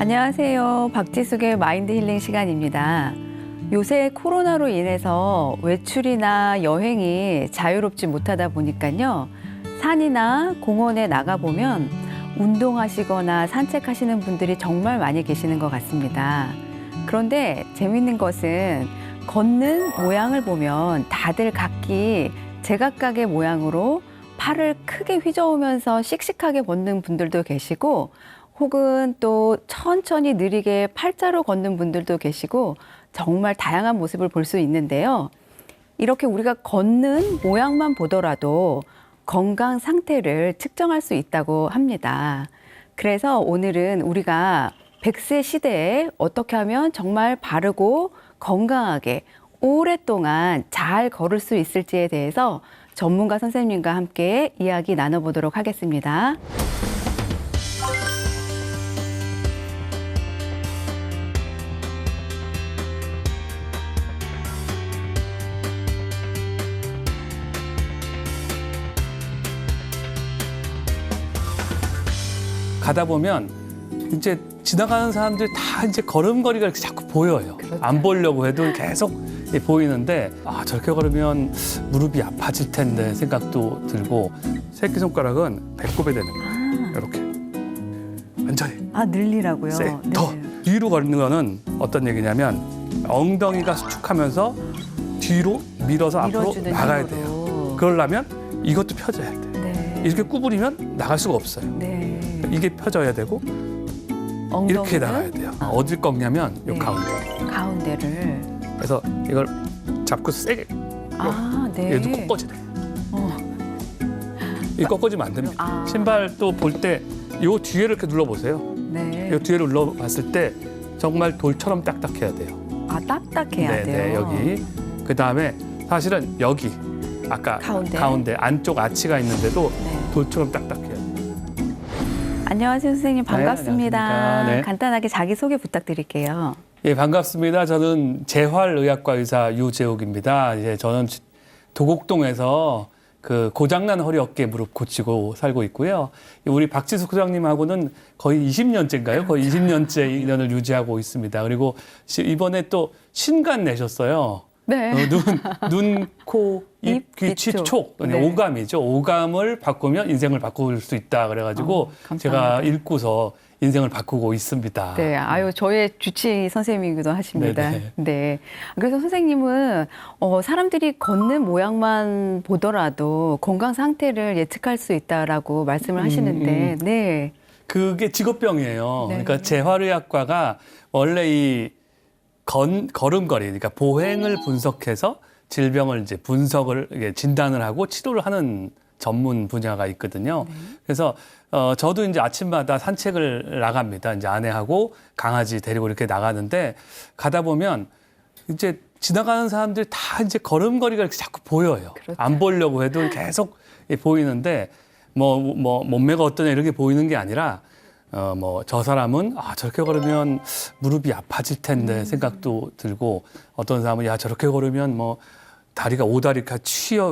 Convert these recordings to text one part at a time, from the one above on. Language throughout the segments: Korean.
안녕하세요. 박지숙의 마인드 힐링 시간입니다. 요새 코로나로 인해서 외출이나 여행이 자유롭지 못하다 보니까요. 산이나 공원에 나가보면 운동하시거나 산책하시는 분들이 정말 많이 계시는 것 같습니다. 그런데 재밌는 것은 걷는 모양을 보면 다들 각기 제각각의 모양으로 팔을 크게 휘저으면서 씩씩하게 걷는 분들도 계시고 혹은 또 천천히 느리게 팔자로 걷는 분들도 계시고 정말 다양한 모습을 볼 수 있는데요. 이렇게 우리가 걷는 모양만 보더라도 건강 상태를 측정할 수 있다고 합니다. 그래서 오늘은 우리가 100세 시대에 어떻게 하면 정말 바르고 건강하게 오랫동안 잘 걸을 수 있을지에 대해서 전문가 선생님과 함께 이야기 나눠보도록 하겠습니다. 가다 보면 이제 지나가는 사람들이 다 이제 걸음걸이가 이렇게 자꾸 보여요. 그렇죠. 안 보려고 해도 계속 보이는데 저렇게 걸으면 무릎이 아파질 텐데 생각도 들고 새끼손가락은 배꼽에 대는 거예요. 이렇게 완전히 늘리라고요? 더 뒤로 걷는 거는 어떤 얘기냐면 엉덩이가 수축하면서 뒤로 밀어서 앞으로 나가야 돼요. 그러려면 이것도 펴져야 돼요. 네. 이렇게 구부리면 나갈 수가 없어요. 네. 이게 펴져야 되고 엉덩이를? 이렇게 나가야 돼요. 어딜 꺾냐면 요 네. 가운데. 가운데를. 그래서 이걸 잡고 세게. 네. 얘도 꺾어지네. 어. 이 꺾어지면 안 됩니다. 아. 신발도 볼 때 요 뒤에를 이렇게 눌러보세요. 네. 요 뒤에를 눌러봤을 때 정말 돌처럼 딱딱해야 돼요. 딱딱해야 돼요. 네, 여기. 그 다음에 사실은 여기 아까 가운데 안쪽 아치가 있는데도 네. 돌처럼 딱딱해요. 안녕하세요, 선생님. 반갑습니다. 안녕하십니까. 네. 간단하게 자기소개 부탁드릴게요. 예, 반갑습니다. 저는 재활의학과 의사 유재욱입니다. 이제 저는 도곡동에서 그 고장난 허리 어깨 무릎 고치고 살고 있고요. 우리 박지숙 소장님하고는 거의 20년째인가요? 거의 20년째 인연을 유지하고 있습니다. 그리고 이번에 또 신간 내셨어요. 네. 눈, 코, 입, 귀, 치, 촉. 네. 오감이죠. 오감을 바꾸면 인생을 바꿀 수 있다. 그래가지고 제가 읽고서 인생을 바꾸고 있습니다. 네, 저의 주치 선생님이기도 하십니다. 네네. 네. 그래서 선생님은 사람들이 걷는 모양만 보더라도 건강 상태를 예측할 수 있다라고 말씀을 하시는데, 네. 그게 직업병이에요. 네. 그러니까 재활의학과가 원래 이 걸음걸이, 그러니까 보행을 분석해서 질병을 이제 분석을 진단을 하고 치료를 하는 전문 분야가 있거든요. 그래서 저도 이제 아침마다 산책을 나갑니다. 이제 아내하고 강아지 데리고 이렇게 나가는데 가다 보면 이제 지나가는 사람들이 다 이제 걸음걸이가 이렇게 자꾸 보여요. 그렇죠. 안 보려고 해도 계속 보이는데 몸매가 어떠냐 이렇게 보이는 게 아니라 저 사람은 저렇게 걸으면 무릎이 아파질 텐데 생각도 들고 어떤 사람은 저렇게 걸으면 다리가 오다리가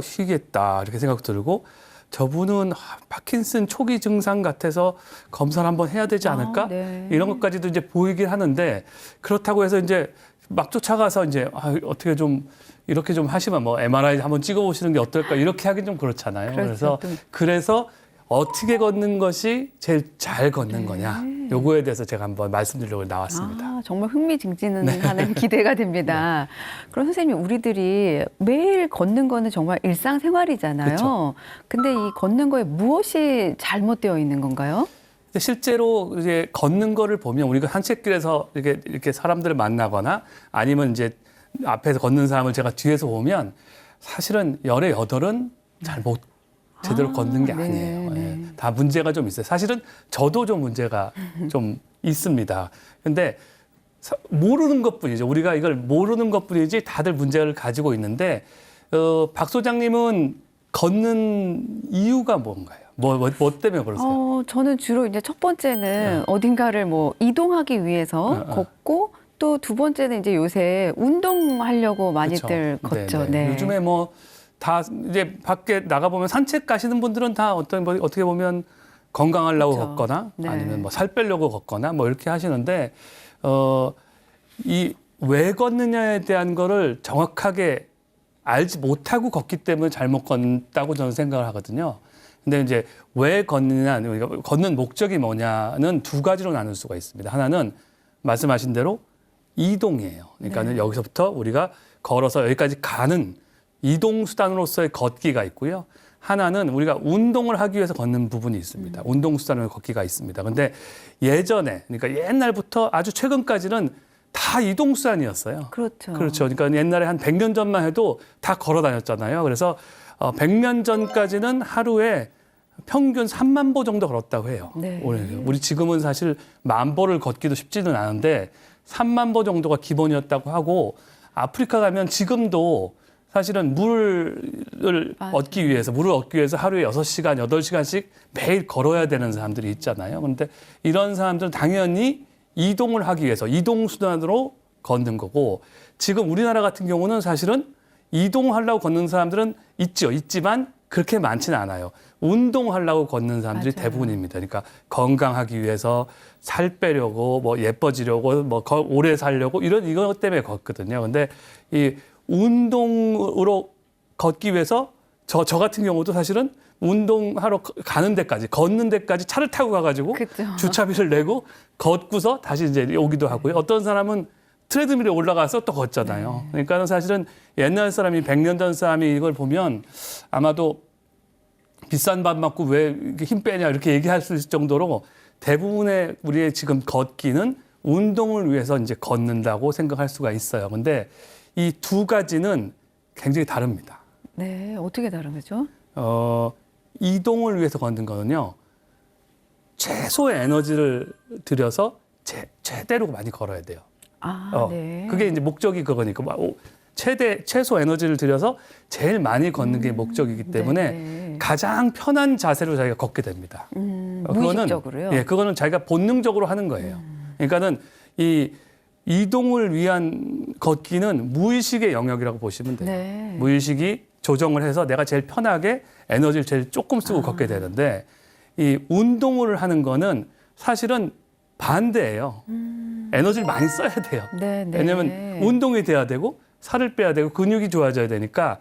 휘겠다 이렇게 생각도 들고 저분은 파킨슨 초기 증상 같아서 검사를 한번 해야 되지 않을까? 네. 이런 것까지도 이제 보이긴 하는데 그렇다고 해서 이제 막 쫓아가서 이제 어떻게 좀 이렇게 좀 하시면 MRI 한번 찍어보시는 게 어떨까 이렇게 하긴 좀 그렇잖아요. 그렇죠. 그래서 어떻게 걷는 것이 제일 잘 걷는 거냐 요거에 대해서 제가 한번 말씀드리려고 나왔습니다. 정말 흥미진진하는 기대가 됩니다. 그럼 선생님, 우리들이 매일 걷는 거는 정말 일상생활이잖아요. 그쵸. 근데 이 걷는 거에 무엇이 잘못되어 있는 건가요? 근데 실제로 이제 걷는 거를 보면 우리가 산책길에서 이렇게 사람들을 만나거나 아니면 이제 앞에서 걷는 사람을 제가 뒤에서 보면 사실은 열의 여덟은 잘못 제대로 걷는 게 아니에요. 네. 예. 다 문제가 좀 있어요. 사실은 저도 좀 문제가 좀 있습니다. 근데 모르는 것뿐이죠. 우리가 이걸 모르는 것뿐이지 다들 문제를 가지고 있는데 박 소장님은 걷는 이유가 뭔가요? 뭐 때문에 그러세요? 저는 주로 이제 첫 번째는 어딘가를 이동하기 위해서 걷고 또 두 번째는 이제 요새 운동하려고 많이들 그쵸. 걷죠. 네네. 네. 요즘에 다 이제 밖에 나가 보면 산책 가시는 분들은 다 어떻게 보면 건강하려고 그렇죠. 걷거나 네. 아니면 뭐 살 빼려고 걷거나 뭐 이렇게 하시는데 이 왜 걷느냐에 대한 거를 정확하게 알지 못하고 걷기 때문에 잘못 걷다고 저는 생각을 하거든요. 근데 이제 왜 걷느냐, 우리가 걷는 목적이 뭐냐는 두 가지로 나눌 수가 있습니다. 하나는 말씀하신 대로 이동이에요. 그러니까는 네. 여기서부터 우리가 걸어서 여기까지 가는 이동 수단으로서의 걷기가 있고요. 하나는 우리가 운동을 하기 위해서 걷는 부분이 있습니다. 운동 수단으로 걷기가 있습니다. 근데 예전에, 그러니까 옛날부터 아주 최근까지는 다 이동 수단이었어요. 그렇죠. 그렇죠. 그러니까 옛날에 한 100년 전만 해도 다 걸어 다녔잖아요. 그래서 100년 전까지는 하루에 평균 3만 보 정도 걸었다고 해요. 네. 우리 지금은 사실 10,000보를 걷기도 쉽지는 않은데 3만 보 정도가 기본이었다고 하고 아프리카 가면 지금도 사실은 물을 맞아요. 얻기 위해서 하루에 6시간, 8시간씩 매일 걸어야 되는 사람들이 있잖아요. 그런데 이런 사람들은 당연히 이동을 하기 위해서 이동 수단으로 걷는 거고 지금 우리나라 같은 경우는 사실은 이동하려고 걷는 사람들은 있지만 그렇게 많지는 않아요. 운동하려고 걷는 사람들이 맞아요. 대부분입니다. 그러니까 건강하기 위해서 살 빼려고 뭐 예뻐지려고 뭐 오래 살려고 이것 때문에 걷거든요. 근데 이 운동으로 걷기 위해서 저 같은 경우도 사실은 운동하러 가는 데까지 걷는 데까지 차를 타고 가가지고 그쵸. 주차비를 내고 걷고서 다시 이제 오기도 하고요. 어떤 사람은 트레드밀에 올라가서 또 걷잖아요. 그러니까는 사실은 옛날 사람이 100년 전 사람이 이걸 보면 아마도 비싼 밥 먹고 왜 이렇게 힘 빼냐 이렇게 얘기할 수 있을 정도로 대부분의 우리의 지금 걷기는 운동을 위해서 이제 걷는다고 생각할 수가 있어요. 근데 이 두 가지는 굉장히 다릅니다. 네, 어떻게 다른 거죠? 이동을 위해서 걷는 거는요. 최소의 에너지를 들여서 최대로 많이 걸어야 돼요. 아, 네. 그게 이제 목적이 그거니까 최소 에너지를 들여서 제일 많이 걷는 게 목적이기 때문에 네. 가장 편한 자세로 자기가 걷게 됩니다. 무의식적으로요? 예, 그거는 자기가 본능적으로 하는 거예요. 그러니까는 이 이동을 위한 걷기는 무의식의 영역이라고 보시면 돼요. 네. 무의식이 조정을 해서 내가 제일 편하게 에너지를 제일 조금 쓰고 걷게 되는데 이 운동을 하는 거는 사실은 반대예요. 에너지를 많이 써야 돼요. 네, 네. 왜냐하면 운동이 돼야 되고 살을 빼야 되고 근육이 좋아져야 되니까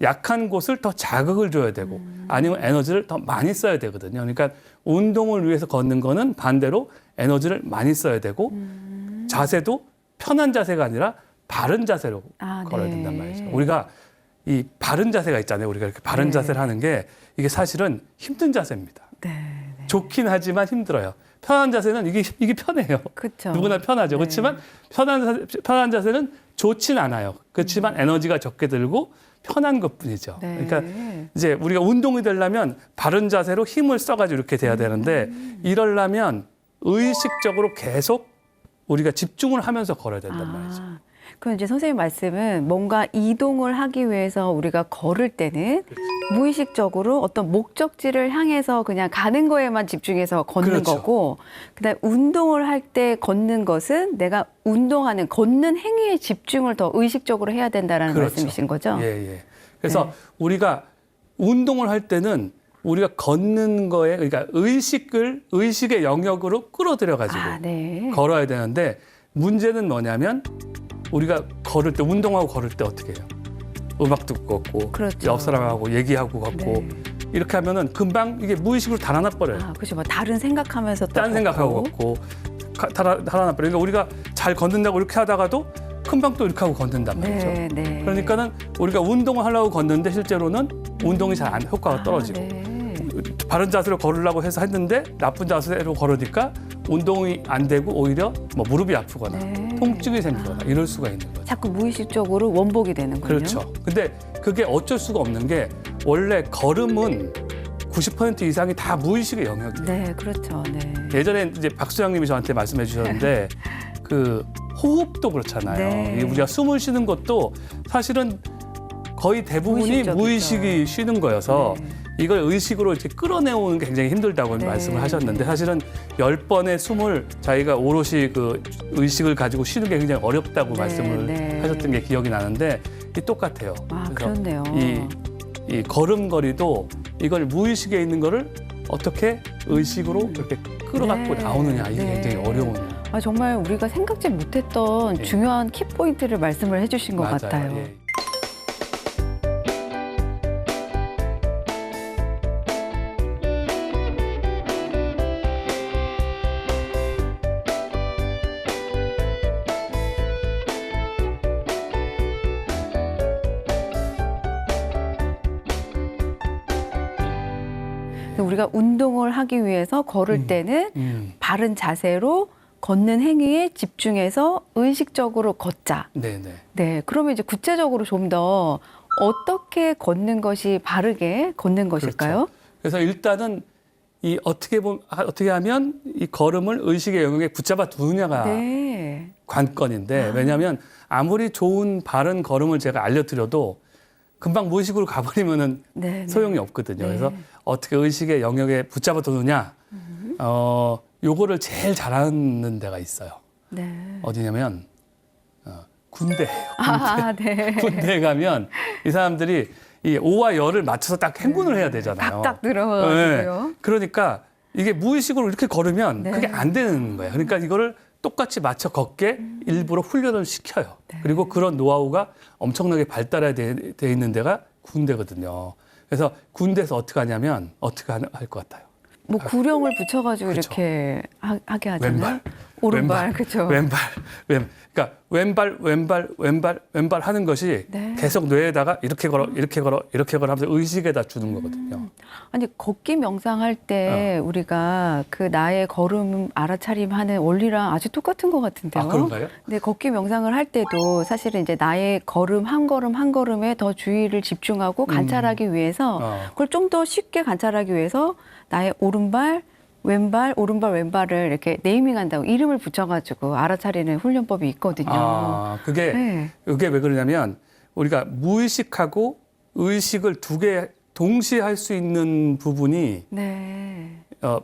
약한 곳을 더 자극을 줘야 되고 아니면 에너지를 더 많이 써야 되거든요. 그러니까 운동을 위해서 걷는 거는 반대로 에너지를 많이 써야 되고 자세도 편한 자세가 아니라 바른 자세로 걸어야 네. 된단 말이죠. 우리가 이 바른 자세가 있잖아요. 우리가 이렇게 바른 네. 자세를 하는 게 이게 사실은 힘든 자세입니다. 네. 좋긴 하지만 힘들어요. 편한 자세는 이게 편해요. 그렇죠. 누구나 편하죠. 네. 그렇지만 편한 자세는 좋진 않아요. 그렇지만 에너지가 적게 들고 편한 것뿐이죠. 네. 그러니까 이제 우리가 운동이 되려면 바른 자세로 힘을 써가지고 이렇게 돼야 되는데 이러려면 의식적으로 계속 우리가 집중을 하면서 걸어야 된단 말이죠. 그럼 이제 선생님 말씀은 뭔가 이동을 하기 위해서 우리가 걸을 때는 그렇죠. 무의식적으로 어떤 목적지를 향해서 그냥 가는 거에만 집중해서 걷는 그렇죠. 거고, 그다음 운동을 할 때 걷는 것은 내가 운동하는 걷는 행위에 집중을 더 의식적으로 해야 된다라는 그렇죠. 말씀이신 거죠? 예, 예. 그래서 네. 우리가 운동을 할 때는 우리가 걷는 거에 그러니까 의식의 영역으로 끌어들여 가지고 네. 걸어야 되는데 문제는 뭐냐면 우리가 걸을 때 운동하고 걸을 때 어떻게 해요? 음악 듣고 걷고 그렇죠. 옆 사람하고 얘기하고 걷고 네. 이렇게 하면은 금방 이게 무의식으로 달아나 버려요. 그렇죠. 뭐 다른 생각하면서 또 딴 생각하고 걷고 달아나 버려. 그러니까 우리가 잘 걷는다고 이렇게 하다가도 금방 또 이렇게 하고 걷는단 말이죠. 네, 네. 그러니까는 우리가 운동을 하려고 걷는데 실제로는 운동이 잘 안 효과가 떨어지고 네. 바른 자세로 걸으려고 해서 했는데 나쁜 자세로 걸으니까 운동이 안 되고 오히려 뭐 무릎이 아프거나 네. 통증이 생기거나 이럴 수가 있는 거죠. 자꾸 무의식적으로 원복이 되는군요. 그렇죠. 근데 그게 어쩔 수가 없는 게 원래 걸음은 90% 이상이 다 무의식의 영역이에요. 네, 그렇죠. 네. 예전에 이제 박수영님이 저한테 말씀해 주셨는데 그 호흡도 그렇잖아요. 네. 이 우리가 숨을 쉬는 것도 사실은 거의 대부분이 무의식적이죠. 무의식이 쉬는 거여서 네. 이걸 의식으로 이렇게 끌어내오는 게 굉장히 힘들다고 네. 말씀을 하셨는데 사실은 10번의 숨을 자기가 오롯이 그 의식을 가지고 쉬는 게 굉장히 어렵다고 네, 말씀을 네. 하셨던 게 기억이 나는데 이 똑같아요. 그렇네요. 이 걸음걸이도 이걸 무의식에 있는 거를 어떻게 의식으로 이렇게 끌어갖고 네. 나오느냐 이게 네. 굉장히 어려운. 아, 정말 우리가 생각지 못했던 예. 중요한 키포인트를 말씀을 해주신 것 맞아요. 같아요. 예. 우리가 운동을 하기 위해서 걸을 때는 바른 자세로 걷는 행위에 집중해서 의식적으로 걷자. 네네. 네, 그러면 이제 구체적으로 좀 더 어떻게 걷는 것이 바르게 걷는 것일까요? 그렇죠. 그래서 일단은 이 어떻게 하면 이 걸음을 의식의 영역에 붙잡아 두느냐가 네. 관건인데 왜냐하면 아무리 좋은 바른 걸음을 제가 알려드려도 금방 무의식으로 가버리면은 네, 네. 소용이 없거든요. 네. 그래서 어떻게 의식의 영역에 붙잡아 두느냐, 요거를 제일 잘하는 데가 있어요. 네. 어디냐면 군대예요. 아, 네. 군대에 가면 이 사람들이 이 오와 열을 맞춰서 딱 행군을 해야 되잖아요. 딱딱 들어가고요. 네. 그러니까 이게 무의식으로 이렇게 걸으면 네. 그게 안 되는 거예요. 그러니까 이거를 똑같이 맞춰 걷게 일부러 훈련을 시켜요. 네. 그리고 그런 노하우가 엄청나게 발달해 돼 있는 데가 군대거든요. 그래서 군대에서 어떻게 하냐면 어떻게 할 것 같아요? 뭐 구령을 붙여가지고 그렇죠. 이렇게 하게 하잖아요. 왼발, 오른발, 그렇죠. 그러니까 왼발 하는 것이 네. 계속 뇌에다가 이렇게 걸어 하면서 의식에다 주는 거거든요. 아니 걷기 명상할 때 우리가 그 나의 걸음 알아차림하는 원리랑 아주 똑같은 것 같은데요. 아, 그런가요? 네, 걷기 명상을 할 때도 사실은 이제 나의 걸음 한 걸음에 더 주의를 집중하고 관찰하기 위해서 그걸 좀 더 쉽게 관찰하기 위해서 나의 오른발, 오른발, 왼발을 이렇게 네이밍한다고 이름을 붙여가지고 알아차리는 훈련법이 있거든요. 아, 그게 네. 왜 그러냐면 우리가 무의식하고 의식을 두 개 동시에 할 수 있는 부분이 네.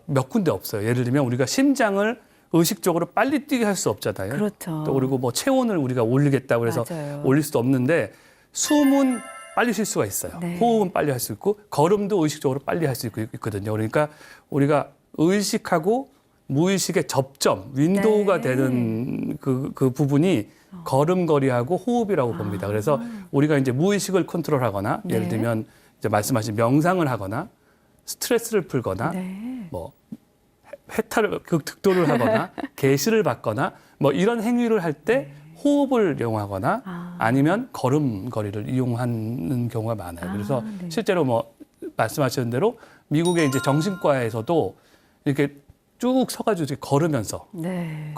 몇 군데 없어요. 예를 들면 우리가 심장을 의식적으로 빨리 뛰게 할 수 없잖아요. 그렇죠. 또 그리고 뭐 체온을 우리가 올리겠다고 그래서 맞아요. 올릴 수도 없는데 숨은 빨리 쉴 수가 있어요. 네. 호흡은 빨리 할 수 있고 걸음도 의식적으로 빨리 할 수 있거든요. 그러니까 우리가 의식하고 무의식의 접점, 윈도우가 네. 되는 그 부분이 걸음걸이하고 호흡이라고 봅니다. 그래서 우리가 이제 무의식을 컨트롤하거나 네. 예를 들면 이제 말씀하신 명상을 하거나 스트레스를 풀거나 네. 뭐 해탈을 득도를 하거나 계시를 받거나 뭐 이런 행위를 할 때 호흡을 이용하거나 아니면 걸음걸이를 이용하는 경우가 많아요. 그래서 네. 실제로 뭐 말씀하신 대로 미국의 이제 정신과에서도 이렇게 쭉 서가지고 이제 걸으면서 네.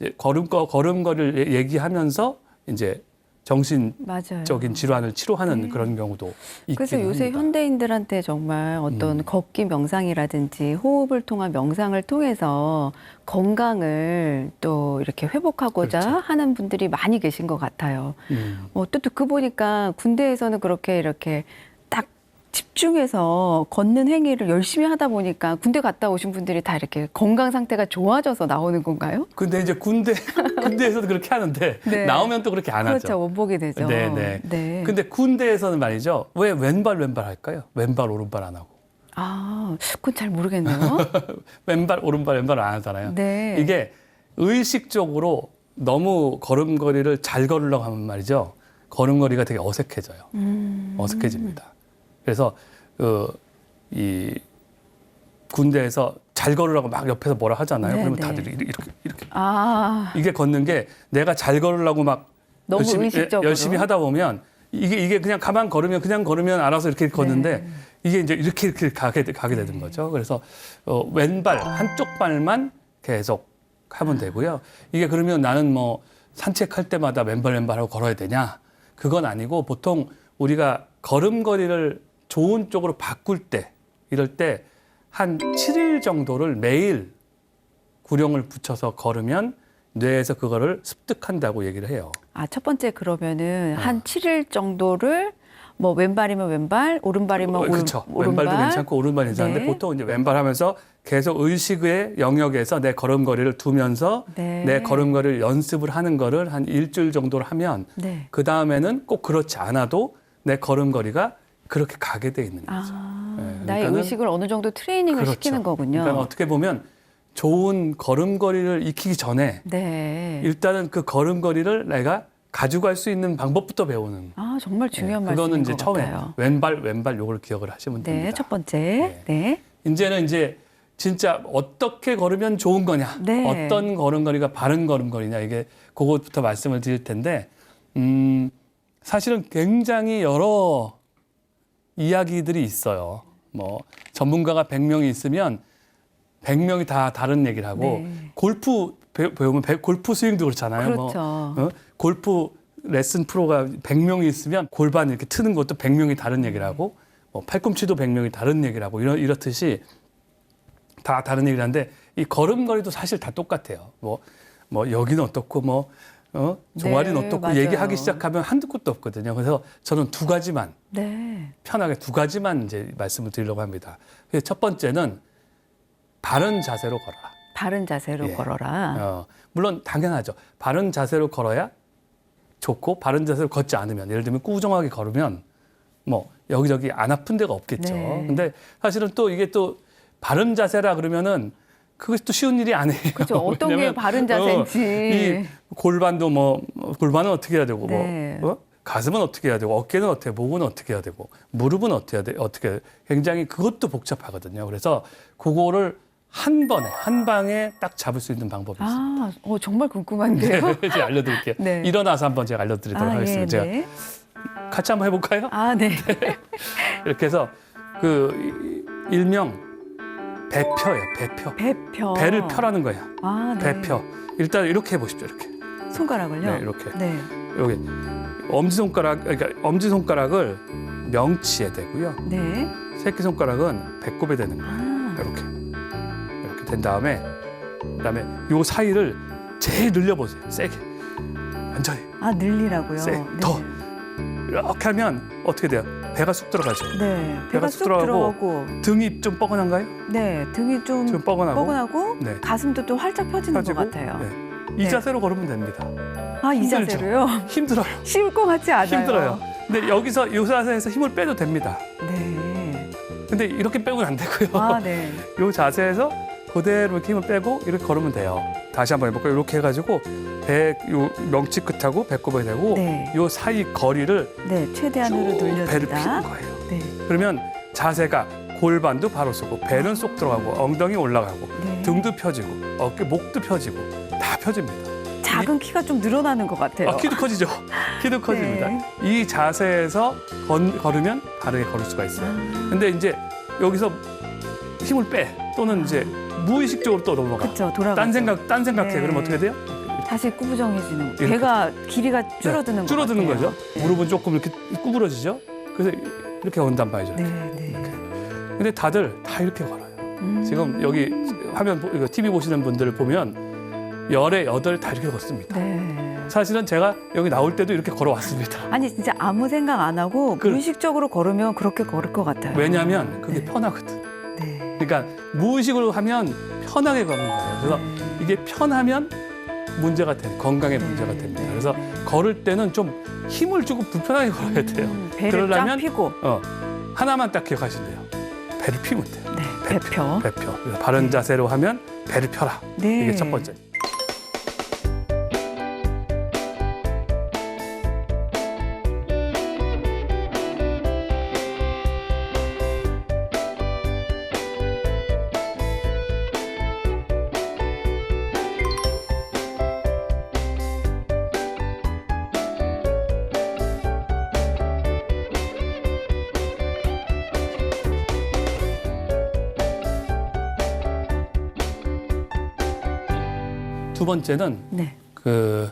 이제 걸음걸이를 얘기하면서 이제 정신적인 맞아요. 질환을 치료하는 그런 경우도 있긴 그래서 요새 합니다. 현대인들한테 정말 어떤 걷기 명상이라든지 호흡을 통한 명상을 통해서 건강을 또 이렇게 회복하고자 그렇죠. 하는 분들이 많이 계신 것 같아요. 또 듣고 보니까 군대에서는 그렇게 이렇게 딱 집중해서 걷는 행위를 열심히 하다 보니까 군대 갔다 오신 분들이 다 이렇게 건강 상태가 좋아져서 나오는 건가요? 근데 이제 군대에서도 그렇게 하는데 네. 나오면 또 그렇게 안 그렇죠. 하죠. 원복이 되죠. 네네. 네. 근데 군대에서는 말이죠. 왜 왼발 할까요? 왼발 오른발 안 하고. 아, 그건 잘 모르겠네요. 왼발 오른발 안 하잖아요. 네. 이게 의식적으로 너무 걸음걸이를 잘 걸으려고 하면 말이죠. 걸음걸이가 되게 어색해져요. 어색해집니다. 그래서 이 군대에서 잘 걸으라고 막 옆에서 뭐라 하잖아요. 네, 그러면 네. 다들 이렇게 아, 이게 걷는 게 내가 잘 걸으려고 막 너무 의식적으로. 열심히 하다 보면 이게 그냥 가만 걸으면 알아서 이렇게 걷는데 네. 이게 이제 이렇게 가게 되는 거죠. 그래서 왼발 한쪽 발만 계속 하면 되고요. 이게 그러면 나는 뭐 산책할 때마다 왼발하고 걸어야 되냐? 그건 아니고 보통 우리가 걸음걸이를 좋은 쪽으로 바꿀 때 이럴 때 한 7일 정도를 매일 구령을 붙여서 걸으면 뇌에서 그거를 습득한다고 얘기를 해요. 아, 첫 번째 그러면은 한 7일 정도를 뭐 왼발이면 왼발, 오른발이면 그렇죠. 오른발. 왼발도 괜찮고 오른발도 괜찮은데 네. 보통 이제 왼발 하면서 계속 의식의 영역에서 내 걸음걸이를 두면서 네. 내 걸음걸이를 연습을 하는 거를 한 일주일 정도를 하면 네. 그 다음에는 꼭 그렇지 않아도 내 걸음걸이가 그렇게 가게 돼 있는 거죠. 아. 네, 나의 그러니까는- 의식을 어느 정도 트레이닝을 그렇죠. 시키는 거군요. 그러니까 어떻게 보면 좋은 걸음걸이를 익히기 전에 네. 일단은 그 걸음걸이를 내가 가져갈 수 있는 방법부터 배우는. 아, 정말 중요한 그거는 말씀인 이제 것 처음에 같아요. 왼발 요걸 기억을 하시면 네, 됩니다. 첫 번째. 네. 이제는 이제 진짜 어떻게 걸으면 좋은 거냐, 네. 어떤 걸음걸이가 바른 걸음걸이냐, 이게 그것부터 말씀을 드릴 텐데, 사실은 굉장히 여러 이야기들이 있어요. 뭐 전문가가 100명이 있으면 100명이 다 다른 얘기를 하고, 네. 골프 배우면 골프 스윙도 그렇잖아요. 그렇죠. 골프 레슨 프로가 100명이 있으면 골반 이렇게 트는 것도 100명이 다른 얘기를 하고, 뭐 팔꿈치도 100명이 다른 얘기를 하고, 이렇듯이 다 다른 얘기를 하는데, 이 걸음걸이도 사실 다 똑같아요. 뭐 여기는 어떻고, 종아리는 네, 어떻고 맞아요. 얘기하기 시작하면 한두 끝도 없거든요. 그래서 저는 두 가지만, 네. 편하게 두 가지만 이제 말씀을 드리려고 합니다. 그래서 첫 번째는 바른 자세로 걸어라. 바른 자세로 예. 걸어라. 물론 당연하죠. 바른 자세로 걸어야 좋고, 바른 자세로 걷지 않으면, 예를 들면 꾸정하게 걸으면 뭐 여기저기 안 아픈 데가 없겠죠. 네. 근데 사실은 또 이게 또 바른 자세라 그러면은 그것이 또 쉬운 일이 아니에요. 그렇죠. 어떤 게 왜냐면, 바른 자세인지. 이 골반도 골반은 어떻게 해야 되고, 네. 가슴은 어떻게 해야 되고, 어깨는 어떻게, 목은 어떻게 해야 되고, 무릎은 어떻게 해야 돼, 어떻게, 굉장히 그것도 복잡하거든요. 그래서 그거를 한 번에, 한 방에 딱 잡을 수 있는 방법이 있습니다. 아, 정말 궁금한데요. 이제 알려드릴게요. 네. 일어나서 한번 제가 알려드리도록 하겠습니다. 예, 제가 네. 같이 한번 해볼까요? 아, 네. 이렇게 해서 일명 배펴예요. 배펴. 배펴. 배를 펴라는 거예요. 아, 네. 배펴. 일단 이렇게 해보십시오. 이렇게. 손가락을요? 네, 이렇게. 네. 여기 그러니까 엄지손가락을 명치에 대고요. 네. 새끼손가락은 배꼽에 대는 거예요. 아, 이렇게 된 다음에, 그다음에 요 사이를 제일 늘려보세요. 세게. 완전히. 늘리라고요. 세. 네. 더. 이렇게 하면 어떻게 돼요? 배가 쑥 들어가죠. 네. 배가 배가 쑥 쑥 들어가고 들어가고. 등이 좀 뻐근한가요? 네. 등이 좀 좀 뻐근하고. 뻐근하고 네. 가슴도 좀 활짝 펴지는 펴지고, 것 같아요. 네. 이 네. 자세로 걸으면 됩니다. 이 힘들죠? 자세로요? 힘들어요. 쉬울 것 같지 않아요. 힘들어요. 근데 여기서 이 자세에서 힘을 빼도 됩니다. 네. 근데 이렇게 빼고는 안 되고요. 아, 네. 이 자세에서 그대로 이렇게 힘을 빼고 이렇게 걸으면 돼요. 다시 한번 해볼까요? 이렇게 해가지고 요 명치 끝하고 배꼽에 대고 네. 요 사이 거리를 네. 최대한으로 쭉 늘려줍니다. 배를 피는 거예요. 네. 그러면 자세가 골반도 바로 서고 배는 쏙 들어가고 엉덩이 올라가고 네. 등도 펴지고 어깨 목도 펴지고 다 펴집니다. 작은 키가 좀 늘어나는 것 같아요. 키도 커지죠. 키도 커집니다. 네. 이 자세에서 걸으면 바르게 걸을 수가 있어요. 근데 이제 여기서 힘을 빼 또는 이제 무의식적으로 또 넘어가. 그렇죠. 돌아가. 딴 생각해. 네. 그럼 어떻게 돼요? 다시 구부정해지는. 이렇게. 배가 길이가 줄어드는 것 줄어드는 같아요. 거죠. 네. 무릎은 조금 이렇게 구부러지죠. 그래서 이렇게 온단 말이죠. 네, 네. 근데 다들 다 이렇게 걸어요. 지금 여기 화면 이거 TV 보시는 분들을 보면 열에 여덟 다 이렇게 걷습니다. 네. 사실은 제가 여기 나올 때도 이렇게 걸어왔습니다. 아니 진짜 아무 생각 안 하고 무의식적으로 걸으면 그렇게 걸을 것 같아요. 왜냐하면 그게 네. 편하거든. 네. 그러니까 무의식으로 하면 편하게 걷는 거예요. 그래서 이게 편하면 문제가 돼, 건강에 문제가 됩니다. 그래서 걸을 때는 좀 힘을 주고 불편하게 걸어야 돼요. 배를 쫙 그러려면 펴고. 하나만 딱 기억하시면 돼요. 배를 피면 돼요. 네, 배펴. 배펴. 그래서 바른 자세로 하면 배를 펴라. 네. 이게 첫 번째. 두 번째는 네. 그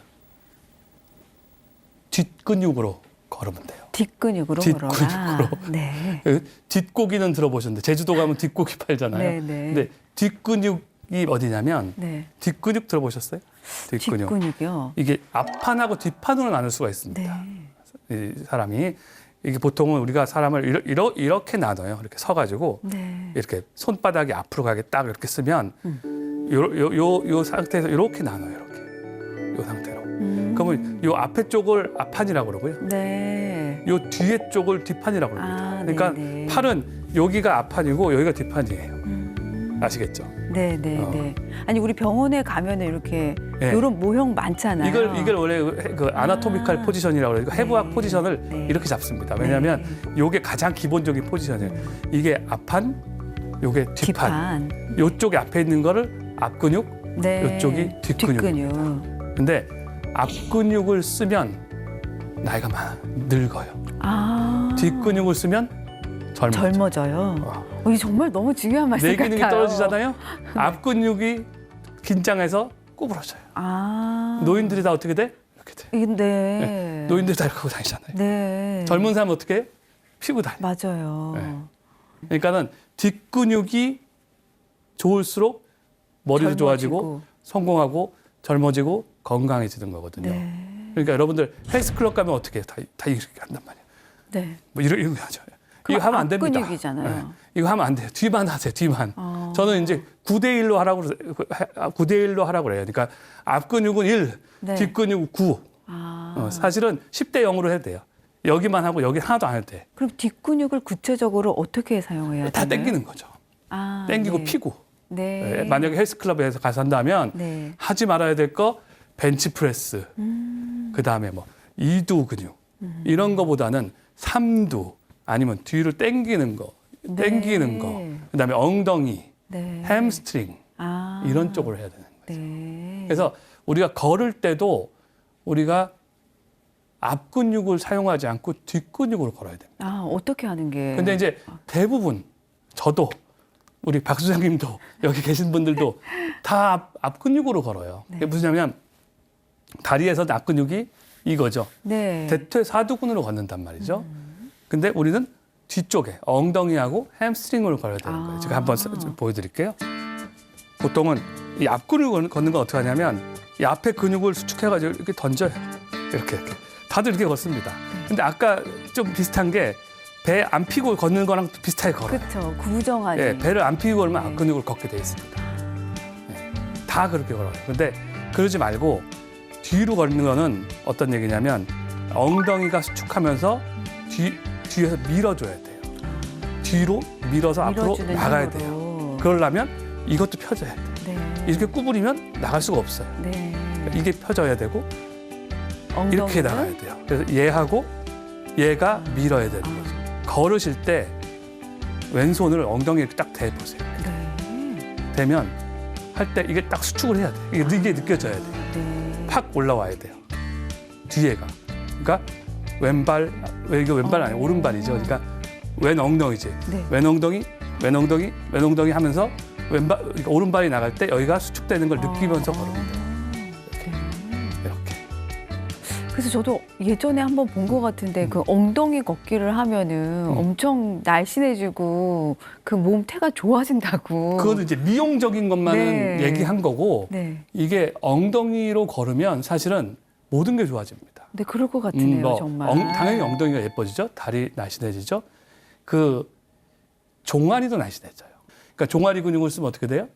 뒷근육으로 걸으면 돼요. 뒷근육으로 걸어라. 뒷근육으로. 네. 뒷고기는 들어보셨는데 제주도 가면 뒷고기 팔잖아요. 네, 네. 근데 뒷근육이 어디냐면 네. 뒷근육 들어보셨어요? 뒷근육. 뒷근육이요. 이게 앞판하고 뒷판으로 나눌 수가 있습니다. 네. 이 사람이 이게 보통은 우리가 사람을 이렇게 나눠요. 이렇게 서가지고 네. 이렇게 손바닥이 앞으로 가게 딱 이렇게 쓰면 요 상태에서 이렇게 나눠요. 이렇게 요 상태로. 그러면 요 앞에 쪽을 앞판이라고 그러고요. 네. 요 뒤에 쪽을 뒷판이라고 그럽니다. 그러니까 네네. 팔은 여기가 앞판이고 여기가 뒷판이에요. 아시겠죠? 네네네. 아니 우리 병원에 가면은 이렇게 네. 이런 모형 많잖아요. 이걸 원래 그 아나토미칼 아. 포지션이라고 그래요. 해부학 네. 포지션을 네. 이렇게 잡습니다. 왜냐하면 요게 가장 기본적인 포지션이에요. 이게 앞판, 요게 뒷판. 요쪽에 앞에 있는 거를 앞근육, 네. 요쪽이 뒷근육. 근데 앞근육을 쓰면 나이가 늙어요. 아. 뒷근육을 쓰면 젊어져요. 이게 정말 너무 중요한 말씀 내 같아요. 근육이 떨어지잖아요. 앞근육이 긴장해서 구부러져요. 아. 노인들이 다 어떻게 돼? 이렇게 돼. 네. 노인들이 다 이렇게 하고 다니잖아요. 네. 젊은 사람은 어떻게 해요? 피고 다녀요. 맞아요. 네. 그러니까는 뒷근육이 좋을수록 머리도 좋아지고 성공하고 젊어지고 건강해지는 거거든요. 네. 그러니까 여러분들 헬스클럽 가면 어떻게 해요? 다 이렇게 한단 말이에요. 네. 뭐 이렇게 하죠. 이거 하면 안 됩니다. 근육이잖아요. 네. 이거 하면 안 돼요. 뒤만 하세요. 뒤만. 저는 이제 9대1로 하라고 9대1로 하라고 그래요. 그러니까 앞근육은 1, 네. 뒷근육은 9. 사실은 10대 0으로 해도 돼요. 여기만 하고 여기 하나도 안 해도 돼. 그럼 뒷근육을 구체적으로 어떻게 사용해야 돼요? 다 당기는 거죠. 당기고 네. 피고. 네. 만약에 헬스클럽에서 가서 한다면 네. 하지 말아야 될 거 벤치프레스, 그다음에 뭐 이두 근육 이런 거보다는 삼두 아니면 뒤로 당기는 거, 당기는 거, 그다음에 엉덩이, 네. 햄스트링 이런 쪽으로 해야 되는 거죠. 네. 그래서 우리가 걸을 때도 우리가 앞근육을 사용하지 않고 뒷근육으로 걸어야 됩니다. 어떻게 하는 게? 근데 이제 대부분 저도 우리 박 소장님도 여기 계신 분들도 다 앞근육으로 걸어요. 네. 그게 무엇이냐면 다리에서 앞근육이 이거죠. 네. 대퇴사두근으로 걷는단 말이죠. 근데 우리는 뒤쪽에 엉덩이하고 햄스트링으로 걸어야 되는 거예요. 제가 한번 보여드릴게요. 보통은 이 앞근육을 걷는 건 어떻게 하냐면 이 앞에 근육을 수축해가지고 이렇게 던져요. 이렇게. 다들 이렇게 걷습니다. 근데 아까 좀 비슷한 게 배 안 피고 걷는 거랑 비슷하게 걸어요. 그렇죠. 구부정하니. 예, 배를 안 피고 걸으면 앞근육을 걷게 돼 있습니다. 예, 다 그렇게 걸어요. 근데 그러지 말고 뒤로 걷는 거는 어떤 얘기냐면 엉덩이가 수축하면서 뒤에서 밀어줘야 돼요. 뒤로 밀어서 앞으로 밀어주는 나가야 힘으로. 돼요. 그러려면 이것도 펴져야 돼요. 네. 이렇게 구부리면 나갈 수가 없어요. 네. 이게 펴져야 되고 엉덩이는? 이렇게 나가야 돼요. 그래서 얘하고 얘가 밀어야 되는 거죠. 걸으실 때 왼손을 엉덩이에 딱 대보세요. 네. 되면 할 때 이게 딱 수축을 해야 돼요. 이게 느껴져야 돼요. 네. 팍 올라와야 돼요. 뒤에가. 그러니까 이게 왼발 아니에요. 오른발이죠. 그러니까 왼 엉덩이지. 네. 왼 엉덩이 하면서 그러니까 오른발이 나갈 때 여기가 수축되는 걸 느끼면서 걸으면 돼요. 이렇게. 그래서 저도 예전에 한번 본 것 같은데 그 엉덩이 걷기를 하면은 엄청 날씬해지고 그 몸태가 좋아진다고. 그것도 이제 미용적인 것만은 네. 얘기한 거고 네. 이게 엉덩이로 걸으면 사실은 모든 게 좋아집니다. 네, 그럴 것 같으네요, 정말. 당연히 엉덩이가 예뻐지죠. 다리 날씬해지죠. 그 종아리도 날씬해져요. 그러니까 종아리 근육을 쓰면 어떻게 돼요?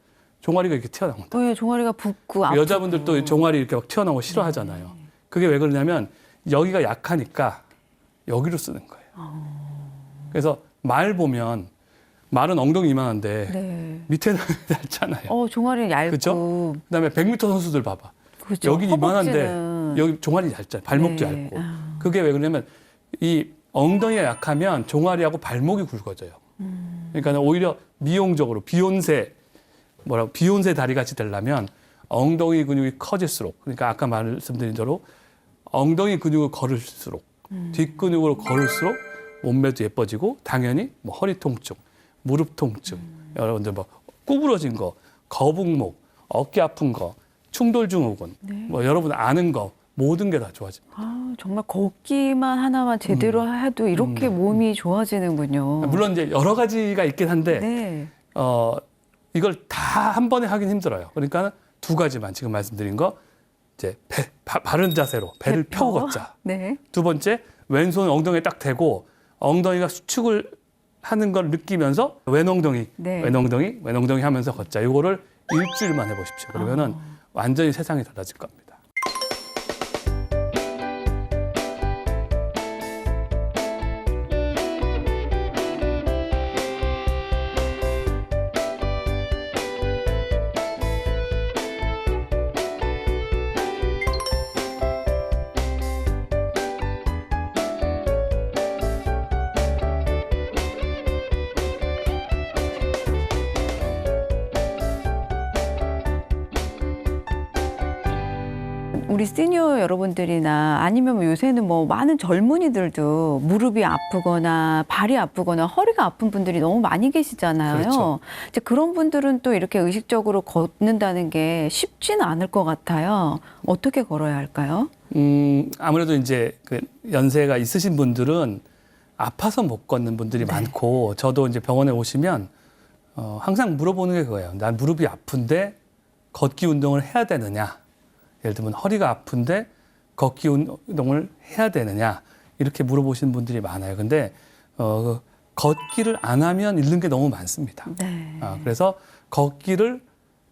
종아리가 이렇게 튀어나온다. 네, 종아리가 붓고 아프고. 여자분들도 종아리 이렇게 막 튀어나오고 싫어하잖아요. 그게 왜 그러냐면 여기가 약하니까 여기로 쓰는 거예요. 그래서 말 보면 말은 엉덩이 이만한데 네. 밑에는 얇잖아요. 종아리 얇고. 그렇죠? 그다음에 100m 선수들 봐봐. 그렇죠. 여기 이만한데 허벅지는. 여기 종아리 얇잖아요. 발목도 네. 얇고. 그게 왜 그러냐면 이 엉덩이가 약하면 종아리하고 발목이 굵어져요. 그러니까 오히려 미용적으로 비욘세 다리 같이 되려면 엉덩이 근육이 커질수록 그러니까 아까 말씀드린 대로 엉덩이 근육을 걸을수록 뒷근육으로 걸을수록 몸매도 예뻐지고 당연히 뭐 허리 통증, 무릎 통증, 여러분들 뭐 구부러진 거, 거북목, 어깨 아픈 거, 충돌 증후군, 뭐 여러분 아는 거 모든 게 다 좋아집니다. 정말 걷기만 하나만 제대로 해도 이렇게 몸이 좋아지는군요. 물론 이제 여러 가지가 있긴 한데 네. 이걸 다 한 번에 하긴 힘들어요. 그러니까 두 가지만 지금 말씀드린 거 이제 바른 자세로 배를 펴고 걷자. 네. 두 번째 왼손 엉덩이에 딱 대고 엉덩이가 수축을 하는 걸 느끼면서 왼엉덩이 하면서 걷자. 이거를 일주일만 해보십시오. 그러면은 완전히 세상이 달라질 겁니다. 우리 시니어 여러분들이나 아니면 뭐 요새는 뭐 많은 젊은이들도 무릎이 아프거나 발이 아프거나 허리가 아픈 분들이 너무 많이 계시잖아요. 그렇죠. 이제 그런 분들은 또 이렇게 의식적으로 걷는다는 게 쉽지는 않을 것 같아요. 어떻게 걸어야 할까요? 아무래도 이제 그 연세가 있으신 분들은 아파서 못 걷는 분들이 네. 많고, 저도 이제 병원에 오시면 항상 물어보는 게 그거예요. 난 무릎이 아픈데 걷기 운동을 해야 되느냐? 예를 들면 허리가 아픈데 걷기 운동을 해야 되느냐? 이렇게 물어보시는 분들이 많아요. 근데 걷기를 안 하면 잃는 게 너무 많습니다. 네. 그래서 걷기를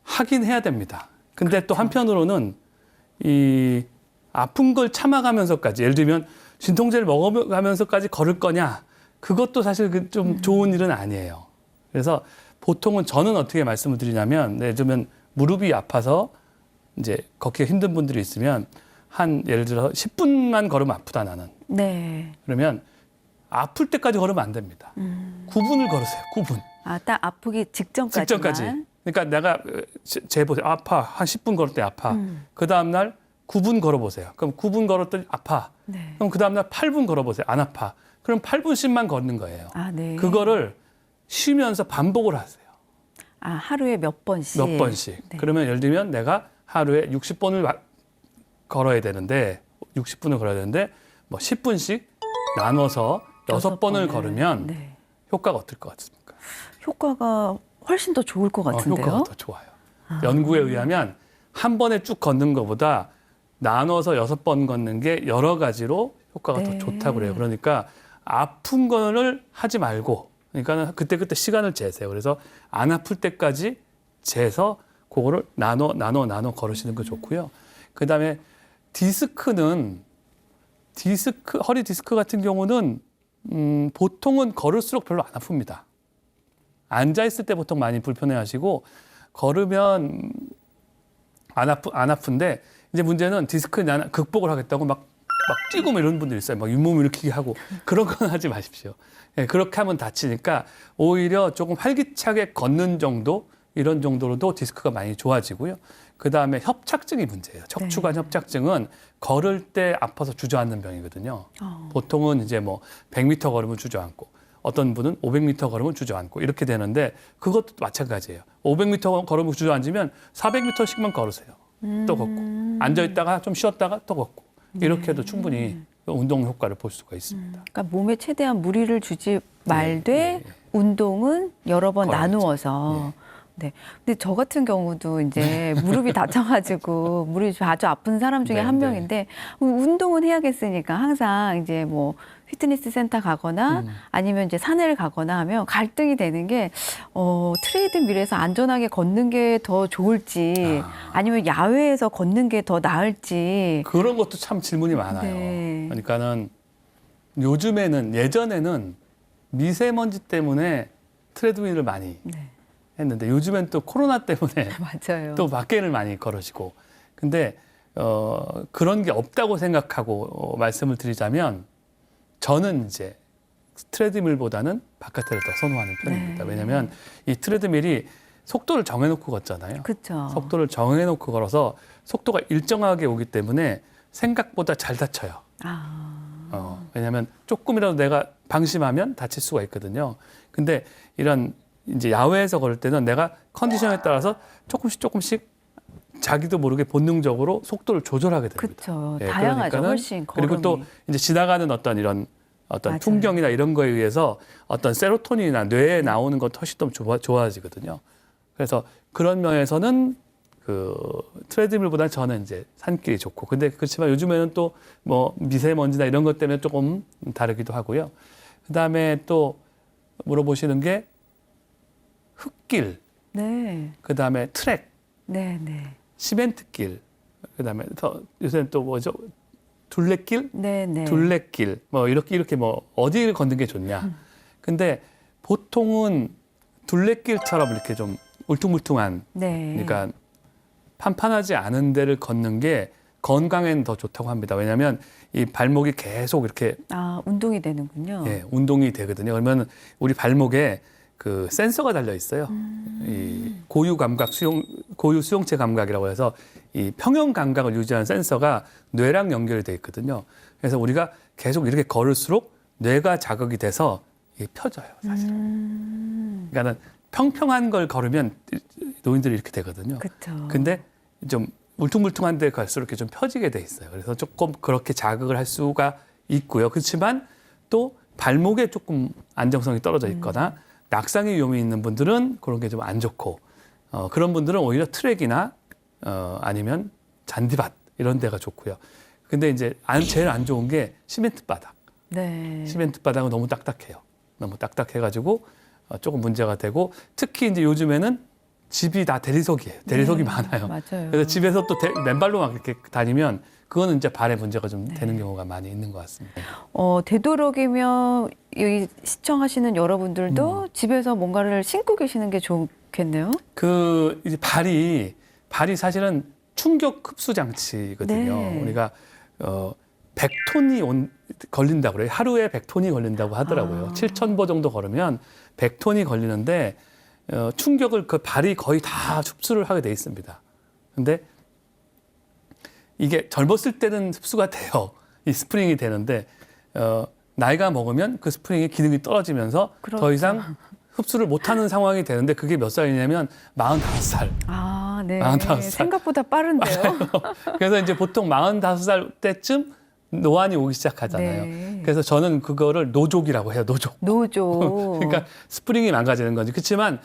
하긴 해야 됩니다. 근데 또 그렇죠. 한편으로는 이 아픈 걸 참아가면서까지, 예를 들면 진통제를 먹어가면서까지 걸을 거냐? 그것도 사실 좀 좋은 일은 아니에요. 그래서 보통은 저는 어떻게 말씀을 드리냐면, 예를 들면 무릎이 아파서 이제 걷기가 힘든 분들이 있으면 예를 들어 10분만 걸으면 아프다 나는. 네. 그러면 아플 때까지 걸으면 안 됩니다. 9분을 걸으세요. 9분. 아, 딱 아프기 직전까지만. 직전까지. 그러니까 내가 재보세요. 아파. 한 10분 걸을 때 아파. 그 다음 날 9분 걸어보세요. 그럼 9분 걸었더니 아파. 네. 그럼 그 다음 날 8분 걸어보세요. 안 아파. 그럼 8분씩만 걷는 거예요. 아, 네. 그거를 쉬면서 반복을 하세요. 아, 하루에 몇 번씩. 몇 번씩. 네. 그러면 예를 들면 내가 하루에 60번을 걸어야 되는데, 60분을 걸어야 되는데 뭐 10분씩 나눠서 6번을 걸으면 네. 효과가 어떨 것 같습니까? 효과가 훨씬 더 좋을 것 같은데요. 효과가 더 좋아요. 연구에 의하면 한 번에 쭉 걷는 것보다 나눠서 6번 걷는 게 여러 가지로 효과가 네. 더 좋다고 그래요. 그러니까 아픈 거를 하지 말고, 그러니까 그때그때 시간을 재세요. 그래서 안 아플 때까지 재서 그거를 나눠 걸으시는 거 좋고요. 그다음에 허리 디스크 같은 경우는 보통은 걸을수록 별로 안 아픕니다. 앉아 있을 때 보통 많이 불편해하시고, 걸으면 안 아픈데, 이제 문제는 디스크 나는 극복을 하겠다고 막 뛰고 뭐 이런 분들 있어요. 막 잇몸 일으키기 하고 그런 건 하지 마십시오. 예, 그렇게 하면 다치니까 오히려 조금 활기차게 걷는 정도, 이런 정도로도 디스크가 많이 좋아지고요. 그 다음에 협착증이 문제예요. 척추관 협착증은 걸을 때 아파서 주저앉는 병이거든요. 보통은 이제 뭐 100m 걸으면 주저앉고, 어떤 분은 500m 걸으면 주저앉고 이렇게 되는데, 그것도 마찬가지예요. 500m 걸으면 주저앉으면 400m씩만 걸으세요. 또 걷고, 앉아있다가 좀 쉬었다가 또 걷고, 이렇게 해도 충분히 운동 효과를 볼 수가 있습니다. 그러니까 몸에 최대한 무리를 주지 말되 네. 운동은 여러 번 걸어야죠. 나누어서. 네. 근데 저 같은 경우도 이제 무릎이 다쳐가지고 무릎이 아주 아픈 사람 중에 네, 한 네. 명인데, 운동은 해야겠으니까 항상 이제 뭐 피트니스 센터 가거나 아니면 이제 산에를 가거나 하면 갈등이 되는 게, 트레이드밀에서 안전하게 걷는 게 더 좋을지 아니면 야외에서 걷는 게 더 나을지. 그런 것도 참 질문이 많아요. 네. 그러니까는 예전에는 미세먼지 때문에 트레드밀을 많이 네. 했는데, 요즘엔 또 코로나 때문에 맞아요. 또 밖에를 많이 걸으시고. 근데 그런 게 없다고 생각하고 말씀을 드리자면, 저는 이제 트레드밀보다는 바깥을 더 선호하는 편입니다. 네. 왜냐하면 이 트레드밀이 속도를 정해놓고 걷잖아요. 그렇죠. 속도를 정해놓고 걸어서 속도가 일정하게 오기 때문에 생각보다 잘 다쳐요. 왜냐하면 조금이라도 내가 방심하면 다칠 수가 있거든요. 근데 이런 이제 야외에서 걸을 때는 내가 컨디션에 따라서 조금씩 자기도 모르게 본능적으로 속도를 조절하게 됩니다. 그렇죠. 예, 다양하죠. 그러니까는 훨씬 걸음이. 그리고 또 이제 지나가는 어떤 맞아요. 풍경이나 이런 거에 의해서 어떤 세로토닌이나 뇌에 나오는 것 훨씬 더 좋아지거든요. 그래서 그런 면에서는 그 트레드밀보다는 저는 이제 산길이 좋고, 근데 그렇지만 요즘에는 또 뭐 미세먼지나 이런 것 때문에 조금 다르기도 하고요. 그다음에 또 물어보시는 게 흙길, 네. 그다음에 트랙, 네, 네. 시멘트길, 그다음에 요새는 또 뭐죠? 둘레길, 네, 네. 둘레길, 뭐 이렇게 뭐 어디를 걷는 게 좋냐? 근데 보통은 둘레길처럼 이렇게 좀 울퉁불퉁한, 네. 그러니까 판판하지 않은 데를 걷는 게 건강에는 더 좋다고 합니다. 왜냐하면 이 발목이 계속 이렇게 운동이 되는군요. 예, 운동이 되거든요. 그러면 우리 발목에 그 센서가 달려 있어요. 이 고유 수용체 감각이라고 해서 이 평형 감각을 유지하는 센서가 뇌랑 연결이 돼 있거든요. 그래서 우리가 계속 이렇게 걸을수록 뇌가 자극이 돼서 이게 펴져요, 사실은. 그러니까는 평평한 걸 걸으면 노인들이 이렇게 되거든요. 그렇죠. 근데 좀 울퉁불퉁한 데 갈수록 이렇게 좀 펴지게 돼 있어요. 그래서 조금 그렇게 자극을 할 수가 있고요. 그렇지만 또 발목에 조금 안정성이 떨어져 있거나 낙상의 위험이 있는 분들은 그런 게 좀 안 좋고 그런 분들은 오히려 트랙이나 아니면 잔디밭 이런 데가 좋고요. 근데 이제 제일 안 좋은 게 시멘트 바닥. 네. 시멘트 바닥은 너무 딱딱해요. 너무 딱딱해가지고 조금 문제가 되고 특히 이제 요즘에는 집이 다 대리석이에요. 대리석이 많아요. 맞아요. 그래서 집에서 또 맨발로 막 이렇게 다니면 그거는 이제 발에 문제가 좀 되는 경우가 많이 있는 것 같습니다. 되도록이면 이 시청하시는 여러분들도 집에서 뭔가를 신고 계시는 게 좋겠네요. 그 이제 발이 사실은 충격 흡수 장치거든요. 네. 우리가 100톤이 걸린다고 그래요. 하루에 100톤이 걸린다고 하더라고요. 7,000보 정도 걸으면 100톤이 걸리는데 충격을 그 발이 거의 다 흡수를 하게 돼 있습니다. 근데 이게 젊었을 때는 흡수가 돼요. 이 스프링이 되는데 나이가 먹으면 그 스프링의 기능이 떨어지면서 그렇죠. 더 이상 흡수를 못하는 상황이 되는데 그게 몇 살이냐면 45살. 아, 네. 45살. 생각보다 빠른데요. 그래서 이제 보통 45살 때쯤 노안이 오기 시작하잖아요. 네. 그래서 저는 그거를 노족이라고 해요. 노족. 노조. 그러니까 스프링이 망가지는 거지. 그렇지만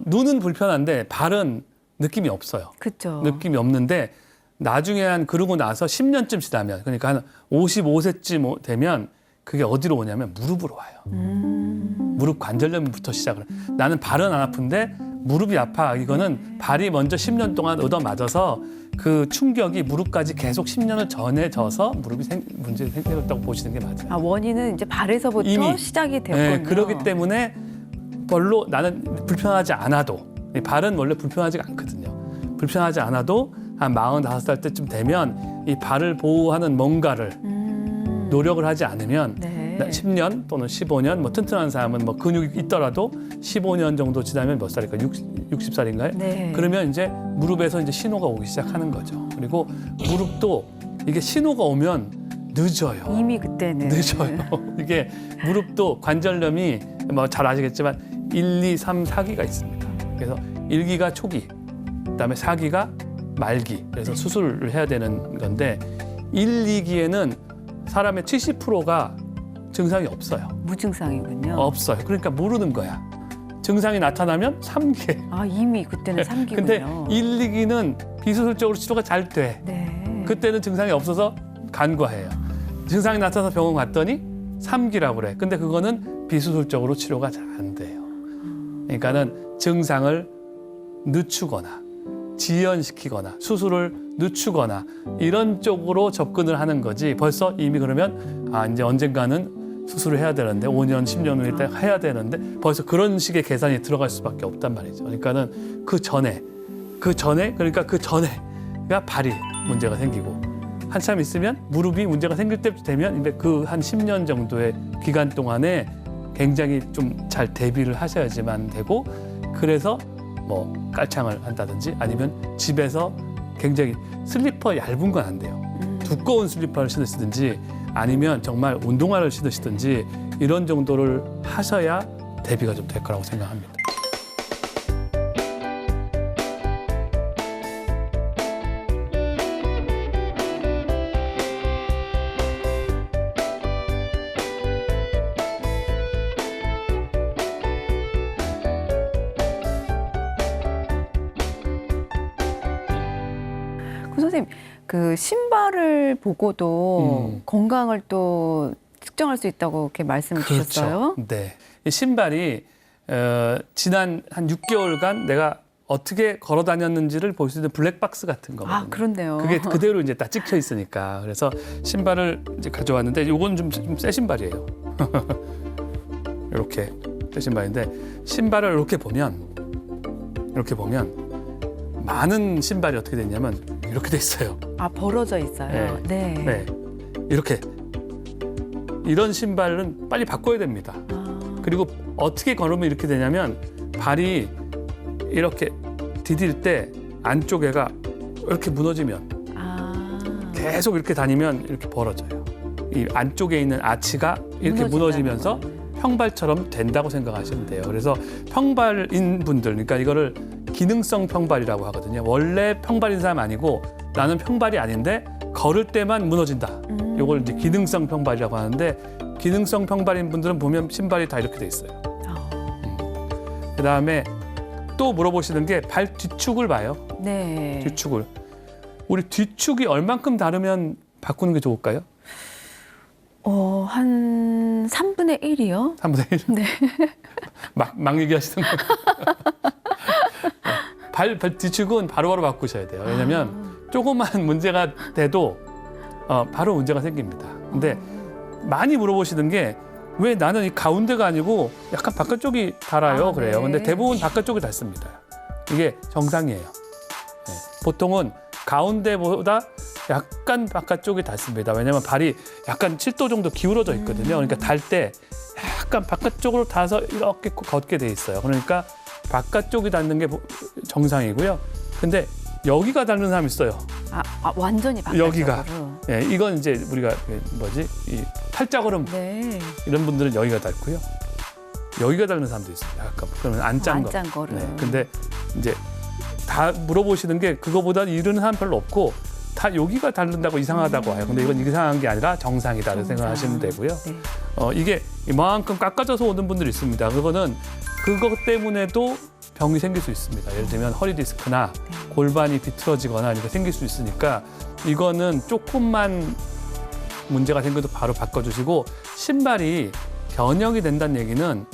눈은 불편한데 발은 느낌이 없어요. 그렇죠. 느낌이 없는데 나중에 그러고 나서 10년쯤 지나면 그러니까 한 55세쯤 되면 그게 어디로 오냐면 무릎으로 와요. 무릎 관절염부터 시작을. 나는 발은 안 아픈데 무릎이 아파. 이거는 발이 먼저 10년 동안 얻어맞아서 그 충격이 무릎까지 계속 10년을 전해져서 무릎이 문제 생겼다고 보시는 게 맞아요. 아, 원인은 이제 발에서부터 이미, 시작이 됐군요. 네, 그렇기 때문에 별로 나는 불편하지 않아도 이 발은 원래 불편하지 않거든요. 불편하지 않아도 한 45살 때쯤 되면 이 발을 보호하는 뭔가를 노력을 하지 않으면 네. 10년 또는 15년 뭐 튼튼한 사람은 뭐 근육이 있더라도 15년 정도 지나면 몇 살일까? 60살인가요? 네. 그러면 이제 무릎에서 이제 신호가 오기 시작하는 거죠. 그리고 무릎도 이게 신호가 오면 늦어요. 이미 그때는. 늦어요. 이게 무릎도 관절염이 뭐 잘 아시겠지만 1, 2, 3, 4기가 있습니다. 그래서 1기가 초기, 그다음에 4기가 말기. 그래서 수술을 해야 되는 건데 1, 2기에는 사람의 70%가 증상이 없어요. 무증상이군요. 없어요. 그러니까 모르는 거야. 증상이 나타나면 3기. 아, 이미 그때는 3기군요. 근데 1, 2기는 비수술적으로 치료가 잘 돼. 네. 그때는 증상이 없어서 간과해요. 증상이 나타나서 병원 갔더니 3기라고 그래. 근데 그거는 비수술적으로 치료가 잘 안 돼요. 그러니까는 증상을 늦추거나 지연시키거나 수술을 늦추거나 이런 쪽으로 접근을 하는 거지. 벌써 이미 그러면 이제 언젠가는 수술을 해야 되는데 5년, 10년 후에 딱 해야 되는데 벌써 그런 식의 계산이 들어갈 수밖에 없단 말이죠. 그러니까는 그 전에가 발이 문제가 생기고 한참 있으면 무릎이 문제가 생길 때부터 되면 이제 그 한 10년 정도의 기간 동안에 굉장히 좀 잘 대비를 하셔야지만 되고 그래서 뭐 깔창을 한다든지 아니면 집에서 굉장히 슬리퍼 얇은 건 안 돼요. 두꺼운 슬리퍼를 신으시든지 아니면 정말 운동화를 신으시든지 이런 정도를 하셔야 대비가 좀 될 거라고 생각합니다. 선생님, 그 신발을 보고도 건강을 또 측정할 수 있다고 이렇게 말씀을 주셨어요. 네. 이 신발이 지난 한 6개월간 내가 어떻게 걸어 다녔는지를 볼 수 있는 블랙박스 같은 거거든요. 아, 그런데요. 그게 그대로 이제 딱 찍혀 있으니까. 그래서 신발을 이제 가져왔는데 이건 좀 새 신발이에요. 이렇게 새 신발인데 신발을 이렇게 보면 많은 신발이 어떻게 됐냐면 이렇게 돼 있어요. 아, 벌어져 있어요. 네. 네. 이렇게 이런 신발은 빨리 바꿔야 됩니다. 그리고 어떻게 걸으면 이렇게 되냐면 발이 이렇게 디딜 때 안쪽에가 이렇게 무너지면 아. 계속 이렇게 다니면 이렇게 벌어져요. 이 안쪽에 있는 아치가 이렇게 무너지면서 평발처럼 된다고 생각하시면 돼요. 그래서 평발인 분들, 그러니까 이거를 기능성 평발이라고 하거든요. 원래 평발인 사람 아니고 나는 평발이 아닌데 걸을 때만 무너진다. 이걸 이제 기능성 평발이라고 하는데 기능성 평발인 분들은 보면 신발이 다 이렇게 돼 있어요. 그다음에 또 물어보시는 게 발 뒤축을 봐요. 네. 뒤축을. 우리 뒤축이 얼만큼 다르면 바꾸는 게 좋을까요? 한 3분의 1이요? 3분의 1? 네. 막 얘기하시는 거예요. 발 뒤축은 바로바로 바꾸셔야 돼요. 왜냐하면 조그만 문제가 돼도 바로 문제가 생깁니다. 근데 많이 물어보시는 게 왜 나는 이 가운데가 아니고 약간 바깥쪽이 닳아요? 그래요. 네. 근데 대부분 바깥쪽이 닳습니다. 이게 정상이에요. 네. 보통은 가운데보다 약간 바깥쪽이 닳습니다. 왜냐하면 발이 약간 7도 정도 기울어져 있거든요. 그러니까 달 때 약간 바깥쪽으로 닿아서 이렇게 걷게 돼 있어요. 그러니까 바깥쪽이 닿는 게 정상이고요. 근데 여기가 닿는 사람 있어요. 완전히 바깥쪽으로. 여기가. 예, 이건 이제 우리가 이 팔자걸음 네. 이런 분들은 여기가 닳고요. 여기가 닳는 사람도 있습니다. 가끔. 그러면 안짱 걸음. 안짱걸음. 네, 근데 이제 다 물어보시는 게 그거보다 이르는 사람 별로 없고 다 여기가 닳는다고 이상하다고 와요. 근데 이건 이상한 게 아니라 정상이다라고 생각하시면 되고요. 네. 이게 이만큼 깎아져서 오는 분들이 있습니다. 그거는 그것 때문에도 병이 생길 수 있습니다. 예를 들면 허리 디스크나 골반이 비틀어지거나 이렇게 생길 수 있으니까 이거는 조금만 문제가 생겨도 바로 바꿔주시고 신발이 변형이 된다는 얘기는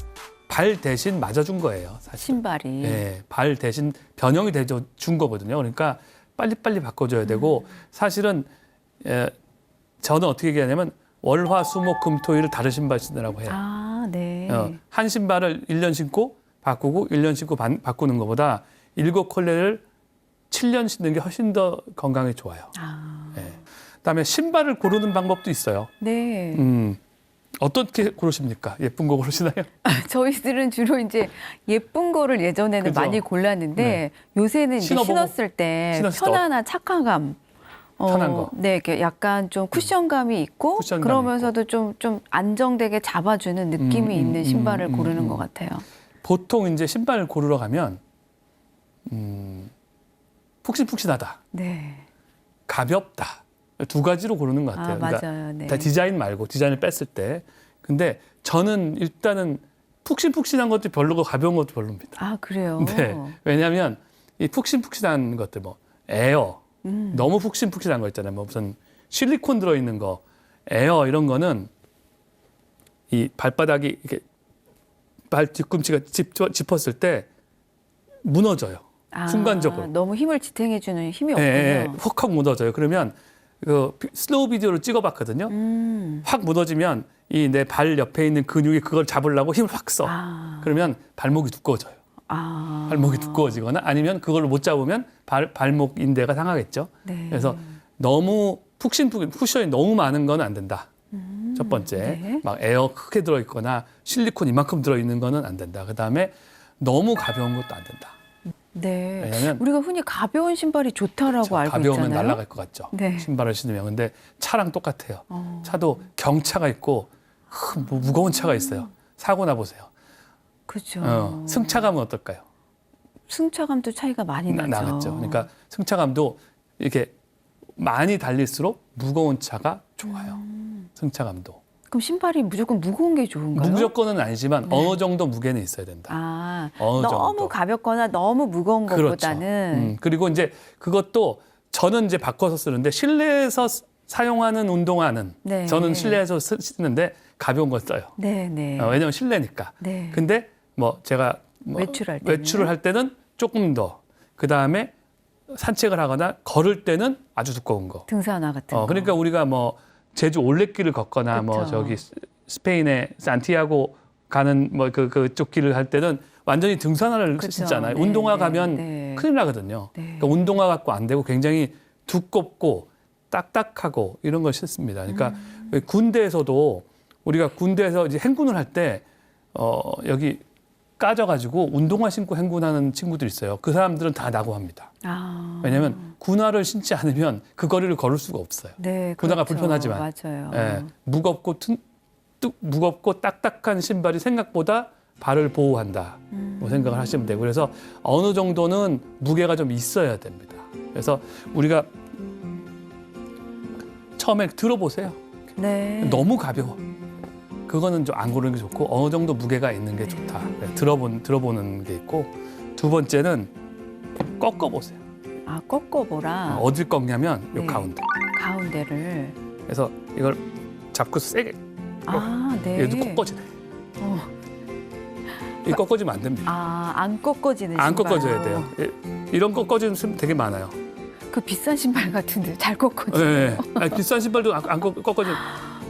발 대신 맞아준 거예요. 사실. 신발이. 네, 발 대신 변형이 되어 준 거거든요. 그러니까 빨리빨리 바꿔줘야 되고 사실은 저는 어떻게 얘기하냐면 월화 수목 금토일을 다른 신발 신으라고 해요. 네. 한 신발을 1년 신고 바꾸고 1년 신고 바꾸는 것보다 7켤레를 7년 신는 게 훨씬 더 건강에 좋아요. 네. 그다음에 신발을 고르는 방법도 있어요. 네. 어떻게 고르십니까? 예쁜 거 고르시나요? 저희들은 주로 이제 예쁜 거를 예전에는 그죠? 많이 골랐는데 네. 요새는 이제 신어보고 신었을 때 편안한 착화감. 편한 거. 네, 이렇게 약간 좀 쿠션감이 있고 쿠션감이 그러면서도 좀 안정되게 잡아주는 느낌이 있는 신발을 고르는 것 같아요. 보통 이제 신발을 고르러 가면 푹신푹신하다, 네. 가볍다 두 가지로 고르는 것 같아요. 맞아요. 네. 다 디자인 말고 디자인을 뺐을 때. 근데 저는 일단은 푹신푹신한 것도 별로고 가벼운 것도 별로입니다. 그래요? 네. 왜냐하면 이 푹신푹신한 것들 뭐 에어 너무 푹신푹신한 거 있잖아요. 뭐 무슨 실리콘 들어있는 거 에어 이런 거는 이 발바닥이 이렇게 발 뒤꿈치가 짚었을 때 무너져요. 순간적으로. 너무 힘을 지탱해주는 힘이 없군요. 네, 훅 무너져요. 그러면 그 슬로우 비디오를 찍어봤거든요. 확 무너지면 이 내 발 옆에 있는 근육이 그걸 잡으려고 힘을 확 써. 그러면 발목이 두꺼워져요. 발목이 두꺼워지거나 아니면 그걸 못 잡으면 발목 인대가 상하겠죠. 네. 그래서 너무 쿠션이 너무 많은 건 안 된다. 첫 번째, 네. 막 에어 크게 들어있거나 실리콘 이만큼 들어있는 거는 안 된다. 그다음에 너무 가벼운 것도 안 된다. 네. 왜냐면 우리가 흔히 가벼운 신발이 좋다라고 알고 가벼우면 있잖아요. 날아갈 것 같죠. 네. 신발을 신으면. 근데 차랑 똑같아요. 차도 경차가 있고 무거운 차가 있어요. 사고 나 보세요. 그렇죠. 승차감은 어떨까요? 승차감도 차이가 많이 나죠. 나갔죠. 그러니까 승차감도 이렇게 많이 달릴수록 무거운 차가 좋아요. 승차감도. 그럼 신발이 무조건 무거운 게 좋은가요? 무조건은 아니지만 어느 정도 무게는 있어야 된다. 어느 너무 정도. 가볍거나 너무 무거운 것보다는. 그리고 이제 그것도 저는 이제 바꿔서 쓰는데 실내에서 사용하는 운동화는 네. 저는 실내에서 쓰는데 가벼운 걸 써요. 네. 왜냐면 실내니까. 네. 근데 뭐 제가 외출을 할 때는 조금 더. 그다음에 산책을 하거나 걸을 때는 아주 두꺼운 거. 등산화 같은 거. 그러니까 우리가 뭐 제주 올레길을 걷거나 뭐 그쵸. 저기 스페인의 산티아고 가는 뭐 그쪽 길을 할 때는 완전히 등산화를 그쵸. 신잖아요. 네, 운동화 네, 가면 네. 큰일 나거든요. 네. 그러니까 운동화 갖고 안 되고 굉장히 두껍고 딱딱하고 이런 걸 신습니다. 그러니까 군대에서도 우리가 군대에서 이제 행군을 할 때 여기 까져가지고 운동화 신고 행군하는 친구들이 있어요. 그 사람들은 다 낙오합니다. 왜냐하면 군화를 신지 않으면 그 거리를 걸을 수가 없어요. 네, 군화가 그렇죠. 불편하지만. 맞아요. 예, 무겁고 딱딱한 신발이 생각보다 발을 보호한다. 뭐 생각을 하시면 되고 그래서 어느 정도는 무게가 좀 있어야 됩니다. 그래서 우리가 처음에 들어보세요. 네. 너무 가벼워. 그거는 좀 안 고르는 게 좋고 어느 정도 무게가 있는 게 좋다. 네, 들어보는 게 있고 두 번째는 꺾어보세요. 아, 꺾어보라. 어딜 꺾냐면 요 네. 가운데. 가운데를. 그래서 이걸 잡고 세게. 아, 네. 얘도 꺾어지네. 어. 이 꺾어지면 안 됩니다. 아, 안 꺾어지는 안 신발로. 꺾어져야 돼요. 이런 꺾어지는 신발 되게 많아요. 그 비싼 신발 같은데 잘 꺾어져. 네. 아니, 비싼 신발도 안 꺾어져.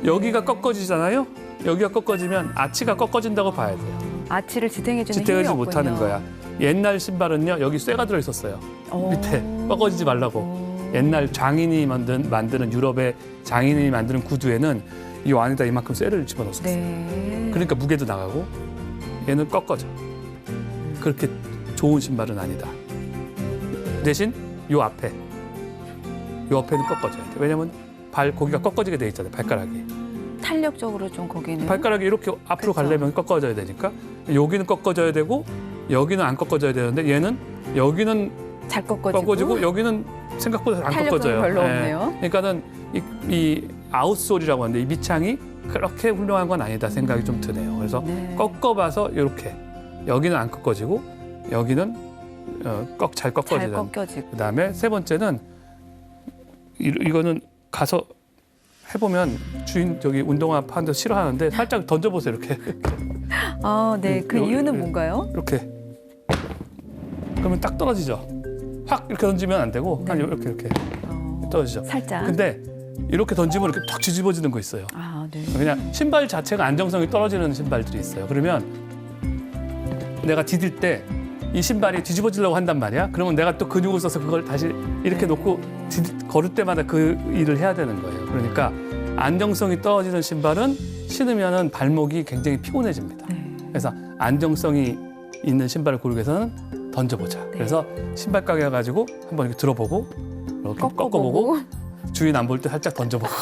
여기가 꺾어지잖아요. 여기가 꺾어지면 아치가 꺾어진다고 봐야 돼요. 아치를 지탱해주는 힘이 지탱하지 없군요. 못하는 거야. 옛날 신발은요 여기 쇠가 들어 있었어요. 오. 밑에 꺾어지지 말라고. 오. 옛날 장인이 만드는 유럽의 장인이 만드는 구두에는 이 안에다 이만큼 쇠를 집어넣었어요. 네. 그러니까 무게도 나가고 얘는 꺾어져. 그렇게 좋은 신발은 아니다. 대신 요 앞에는 꺾어져야 돼. 왜냐면 거기가 꺾어지게 돼 있잖아요. 발가락이. 탄력적으로 좀 거기는. 발가락이 이렇게 앞으로 그쵸. 가려면 꺾어져야 되니까 여기는 꺾어져야 되고 여기는 안 꺾어져야 되는데 얘는 여기는 잘 꺾어지고. 꺾어지고 여기는 생각보다 안 탄력성이 꺾어져요. 별로 예. 없네요. 그러니까는 이 아웃솔이라고 하는데 이 밑창이 그렇게 훌륭한 건 아니다 생각이 좀 드네요. 그래서 네. 꺾어봐서 이렇게 여기는 안 꺾어지고 여기는 잘 잘 꺾어지는. 꺾여지고. 그다음에 세 번째는 이거는 가서 해보면 주인 저기 운동화 파는데 싫어하는데 살짝 던져보세요 이렇게 아, 네. 그 여기, 이유는 여기. 뭔가요? 이렇게 그러면 딱 떨어지죠. 확 이렇게 던지면 안 되고 네. 한 이렇게 어, 떨어지죠. 살짝. 근데 이렇게 던지면 이렇게 탁 뒤집어지는 거 있어요. 아, 네. 그냥 신발 자체가 안정성이 떨어지는 신발들이 있어요. 그러면 내가 디딜 때 이 신발이 뒤집어지려고 한단 말이야. 그러면 내가 또 근육을 써서 그걸 다시 이렇게 네. 놓고 걸을 때마다 그 일을 해야 되는 거예요. 그러니까 안정성이 떨어지는 신발은 신으면은 발목이 굉장히 피곤해집니다. 네. 그래서 안정성이 있는 신발을 고르기 위해서는 던져보자. 네. 그래서 신발 가게 가가지고 한번 이렇게 들어보고 이렇게 꺾어보고 꺾어보고. 주인 안 볼 때 살짝 던져보고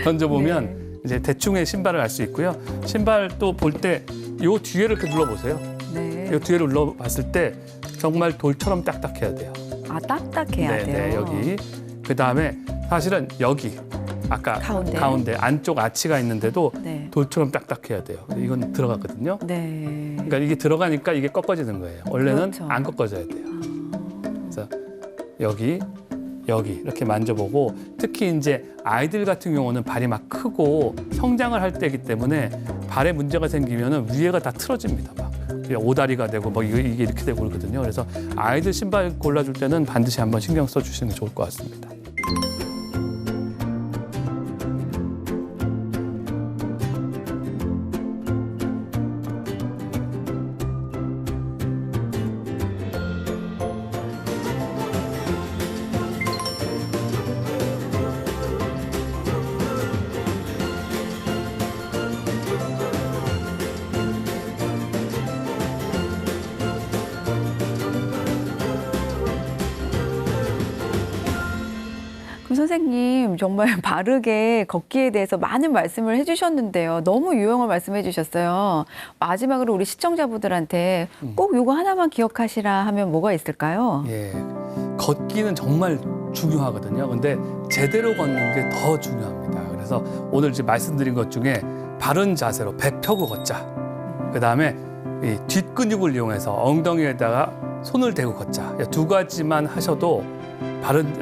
던져보면 네. 이제 대충의 신발을 알 수 있고요. 신발 또 볼 때 요 뒤에를 이렇게 눌러보세요. 네. 요 뒤에를 눌러봤을 때 정말 돌처럼 딱딱해야 돼요. 아, 딱딱해야 네, 돼요. 네, 여기. 그 다음에 사실은 여기 아까 가운데. 안쪽 아치가 있는데도 네. 돌처럼 딱딱해야 돼요. 근데 이건 들어가거든요. 네. 그러니까 이게 들어가니까 이게 꺾어지는 거예요. 원래는 그렇죠. 안 꺾어져야 돼요. 그래서 여기 이렇게 만져보고 특히 이제 아이들 같은 경우는 발이 막 크고 성장을 할 때이기 때문에 발에 문제가 생기면은 위에가 다 틀어집니다. 막 오다리가 되고 뭐 이게 이렇게 되고 그러거든요. 그래서 아이들 신발 골라줄 때는 반드시 한번 신경 써주시는 게 좋을 것 같습니다. 그럼 선생님 정말 바르게 걷기에 대해서 많은 말씀을 해주셨는데요. 너무 유용한 말씀해 주셨어요. 마지막으로 우리 시청자분들한테 꼭 요거 하나만 기억하시라 하면 뭐가 있을까요? 예, 걷기는 정말 중요하거든요. 근데 제대로 걷는 게 더 중요합니다. 그래서 오늘 이제 말씀드린 것 중에 바른 자세로 배 펴고 걷자. 그 다음에 이 뒷근육을 이용해서 엉덩이에다가 손을 대고 걷자. 두 가지만 하셔도 바른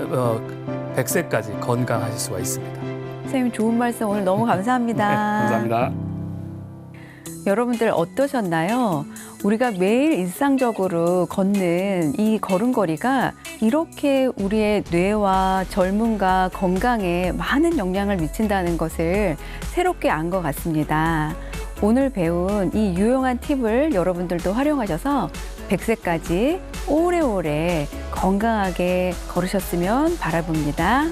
100세까지 건강하실 수가 있습니다. 선생님 좋은 말씀 오늘 너무 감사합니다. 네, 감사합니다. 여러분들 어떠셨나요? 우리가 매일 일상적으로 걷는 이 걸음걸이가 이렇게 우리의 뇌와 젊음과 건강에 많은 영향을 미친다는 것을 새롭게 안 것 같습니다. 오늘 배운 이 유용한 팁을 여러분들도 활용하셔서 100세까지 오래오래 건강하게 걸으셨으면 바라봅니다.